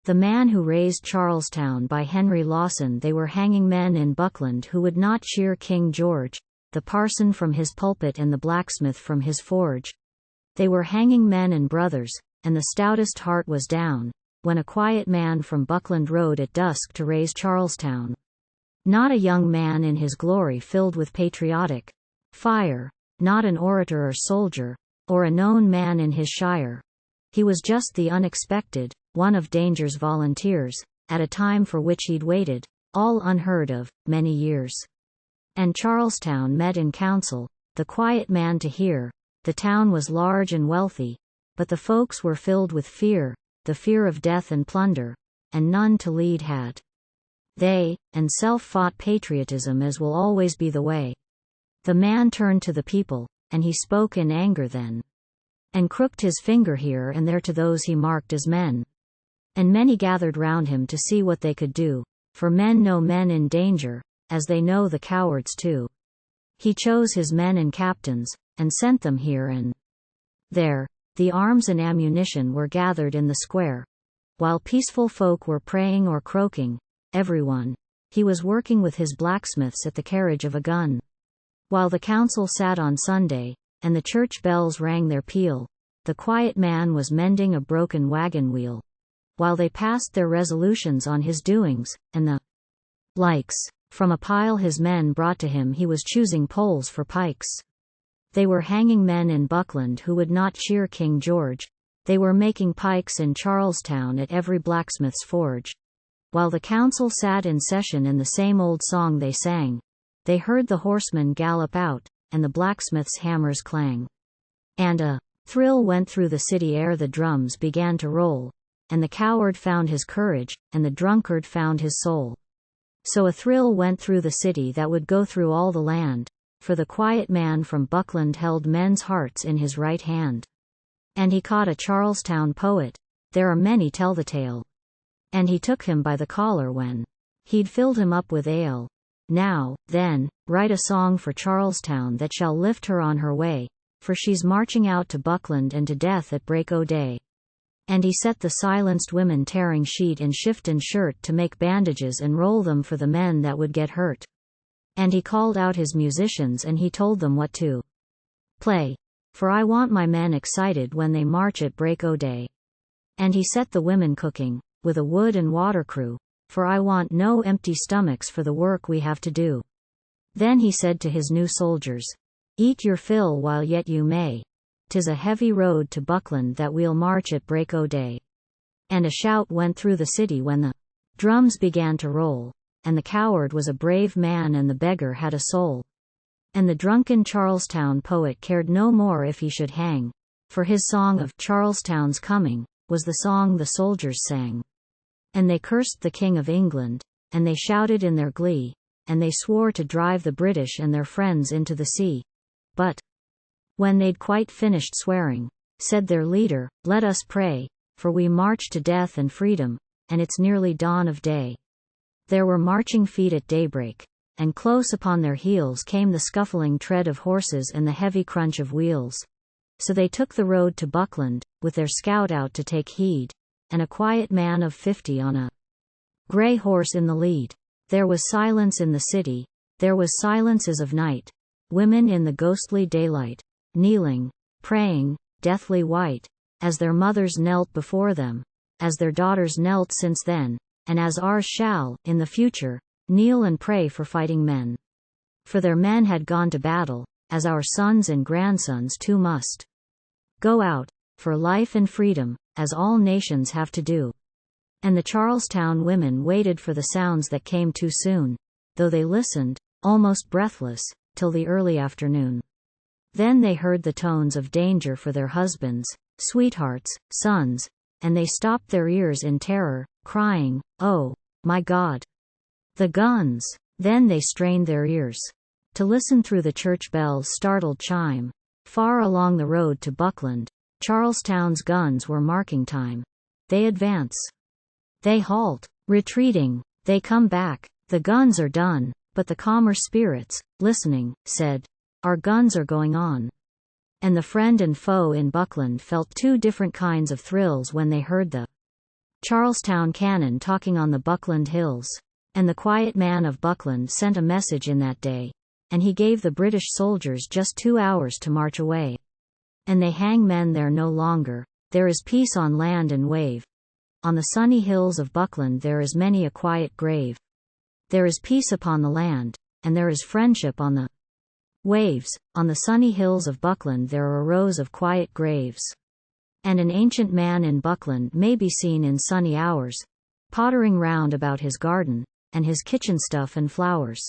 The Man Who Raised Charlestown by Henry Lawson. They were hanging men in Buckland who would not cheer King George, the parson from his pulpit and the blacksmith from his forge. They were hanging men and brothers, and the stoutest heart was down, when a quiet man from Buckland rode at dusk to raise Charlestown. Not a young man in his glory filled with patriotic fire, not an orator or soldier, or a known man in his shire. He was just the unexpected, one of danger's volunteers, at a time for which he'd waited, all unheard of, many years. And Charlestown met in council, the quiet man to hear. The town was large and wealthy, but the folks were filled with fear, the fear of death and plunder, and none to lead had they, and self-fought patriotism as will always be the way. The man turned to the people, and he spoke in anger then, and crooked his finger here and there to those he marked as men. And many gathered round him to see what they could do, for men know men in danger, as they know the cowards too. He chose his men and captains, and sent them here and there. The arms and ammunition were gathered in the square. While peaceful folk were praying or croaking, everyone, he was working with his blacksmiths at the carriage of a gun. While the council sat on Sunday, and the church bells rang their peal, the quiet man was mending a broken wagon wheel. While they passed their resolutions on his doings, and the likes, from a pile his men brought to him he was choosing poles for pikes. They were hanging men in Buckland who would not cheer King George. They were making pikes in Charlestown at every blacksmith's forge. While the council sat in session and the same old song they sang, they heard the horsemen gallop out, and the blacksmith's hammers clang. And a thrill went through the city ere the drums began to roll, and the coward found his courage, and the drunkard found his soul. So a thrill went through the city that would go through all the land, for the quiet man from Buckland held men's hearts in his right hand. And he caught a Charlestown poet, there are many tell the tale. And he took him by the collar when he'd filled him up with ale. Now, then, write a song for Charlestown that shall lift her on her way, for she's marching out to Buckland and to death at break o' day. And he set the silenced women tearing sheet and shift and shirt to make bandages and roll them for the men that would get hurt. And he called out his musicians and he told them what to play, for I want my men excited when they march at break o' day. And he set the women cooking, with a wood and water crew, for I want no empty stomachs for the work we have to do. Then he said to his new soldiers, eat your fill while yet you may. 'Tis a heavy road to Buckland that we'll march at break o' day. And a shout went through the city when the drums began to roll, and the coward was a brave man and the beggar had a soul. And the drunken Charlestown poet cared no more if he should hang, for his song of Charlestown's coming was the song the soldiers sang. And they cursed the King of England, and they shouted in their glee, and they swore to drive the British and their friends into the sea. But when they'd quite finished swearing, said their leader, let us pray, for we march to death and freedom, and it's nearly dawn of day. There were marching feet at daybreak, and close upon their heels came the scuffling tread of horses and the heavy crunch of wheels. So they took the road to Buckland, with their scout out to take heed, and a quiet man of 50 on a grey horse in the lead. There was silence in the city, there was silence as of night, women in the ghostly daylight, kneeling, praying, deathly white, as their mothers knelt before them, as their daughters knelt since then, and as ours shall, in the future, kneel and pray for fighting men. For their men had gone to battle, as our sons and grandsons too must go out, for life and freedom, as all nations have to do. And the Charlestown women waited for the sounds that came too soon, though they listened, almost breathless, till the early afternoon. Then they heard the tones of danger for their husbands, sweethearts, sons, and they stopped their ears in terror, crying, oh, my God! The guns! Then they strained their ears to listen through the church bell's startled chime. Far along the road to Buckland, Charlestown's guns were marking time. They advance. They halt. Retreating. They come back. The guns are done, but the calmer spirits, listening, said, our guns are going on. And the friend and foe in Buckland felt two different kinds of thrills when they heard the Charlestown cannon talking on the Buckland hills. And the quiet man of Buckland sent a message in that day, and he gave the British soldiers just 2 hours to march away. And they hang men there no longer, there is peace on land and wave. On the sunny hills of Buckland there is many a quiet grave. There is peace upon the land, and there is friendship on the waves. On the sunny hills of Buckland there are rows of quiet graves. And an ancient man in Buckland may be seen in sunny hours, pottering round about his garden, and his kitchen stuff and flowers.